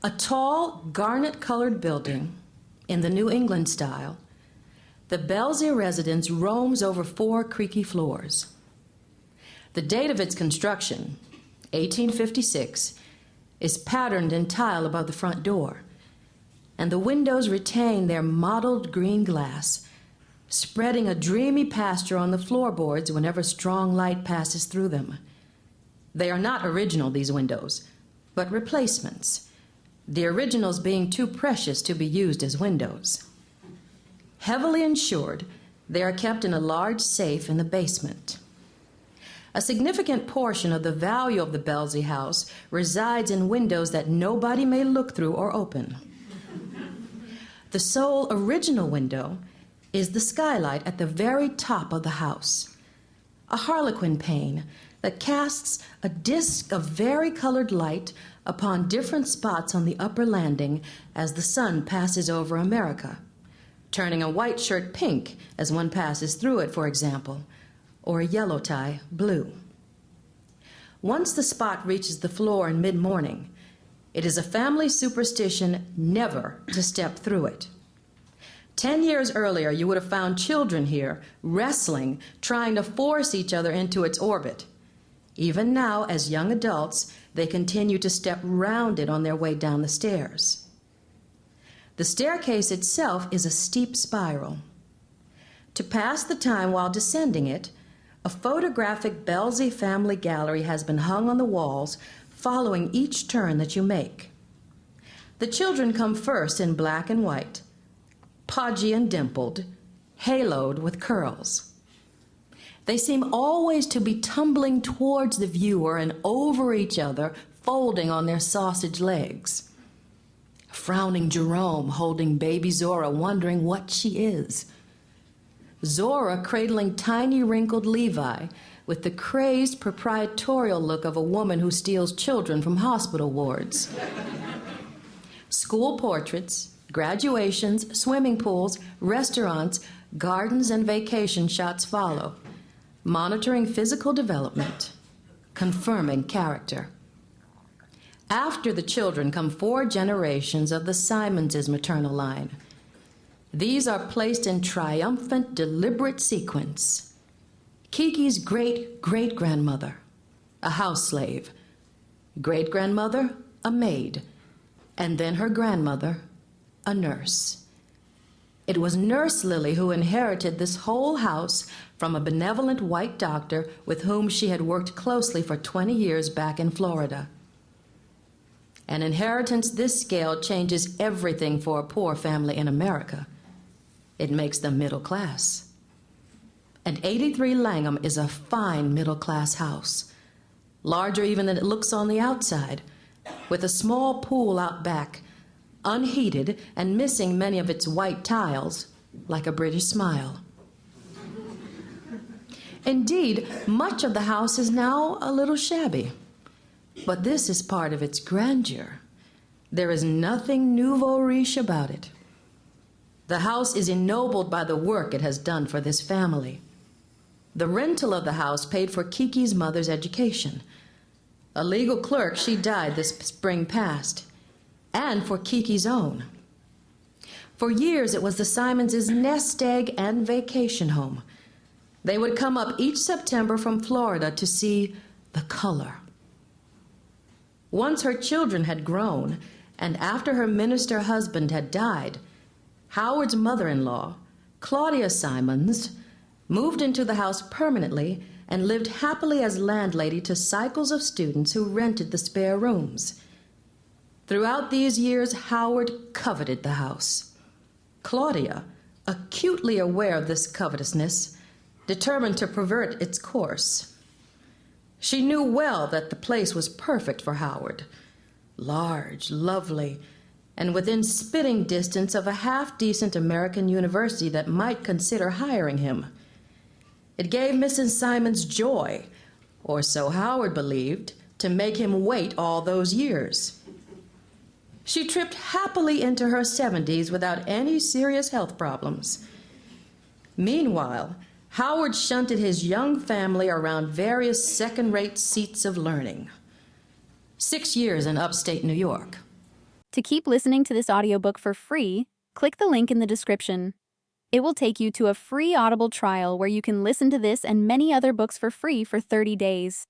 A tall, garnet-colored building in the New England style, the Belsey residence roams over 4 creaky floors. The date of its construction, 1856, is patterned in tile above the front door, and the windows retain their mottled green glass, spreading a dreamy pasture on the floorboards whenever strong light passes through them. They are not original, these windows, but replacements, the originals being too precious to be used as windows. Heavily insured, they are kept in a large safe in the basement. A significant portion of the value of the Belsey house resides in windows that nobody may look through or open. The sole original window is the skylight at the very top of the house, a harlequin pane that casts a disk of vari-colored light upon different spots on the upper landing as the sun passes over America, turning a white shirt pink as one passes through it, for example, or a yellow tie blue. Once the spot reaches the floor in mid-morning, it is a family superstition never to step through it. 10 years earlier, you would have found children here wrestling, trying to force each other into its orbit. Even now, as young adults, they continue to step round it on their way down the stairs. The staircase itself is a steep spiral. To pass the time while descending it, a photographic Belsey family gallery has been hung on the walls following each turn that you make. The children come first in black and white, podgy and dimpled, haloed with curls. They seem always to be tumbling towards the viewer and over each other, folding on their sausage legs. Frowning Jerome holding baby Zora, wondering what she is. Zora cradling tiny wrinkled Levi with the crazed proprietorial look of a woman who steals children from hospital wards. School portraits, graduations, swimming pools, restaurants, gardens, and vacation shots follow, monitoring physical development, confirming character. After the children come 4 generations of the Simonses' maternal line. These are placed in triumphant, deliberate sequence. Kiki's great-great-grandmother, a house slave, great-grandmother, a maid, and then her grandmother, a nurse. It was Nurse Lily who inherited this whole house from a benevolent white doctor with whom she had worked closely for 20 years back in Florida. An inheritance this scale changes everything for a poor family in America. It makes them middle class. And 83 Langham is a fine middle-class house, larger even than it looks on the outside, with a small pool out back, unheated and missing many of its white tiles, like a British smile. Indeed, much of the house is now a little shabby, but this is part of its grandeur. There is nothing nouveau riche about it. The house is ennobled by the work it has done for this family. The rental of the house paid for Kiki's mother's education. A legal clerk, she died this spring past, and for Kiki's own. For years, it was the Simonses' nest egg and vacation home. They would come up each September from Florida to see the color. Once her children had grown, and after her minister husband had died, Howard's mother-in-law, Claudia Simons, moved into the house permanently and lived happily as landlady to cycles of students who rented the spare rooms. Throughout these years, Howard coveted the house. Claudia, acutely aware of this covetousness, determined to pervert its course. She knew well that the place was perfect for Howard, large, lovely, and within spitting distance of a half-decent American university that might consider hiring him. It gave Mrs. Simons joy, or so Howard believed, to make him wait all those years. She tripped happily into her 70s without any serious health problems. Meanwhile, Howard shunted his young family around various second-rate seats of learning. 6 years in upstate New York. To keep listening to this audiobook for free, click the link in the description. It will take you to a free Audible trial where you can listen to this and many other books for free for 30 days.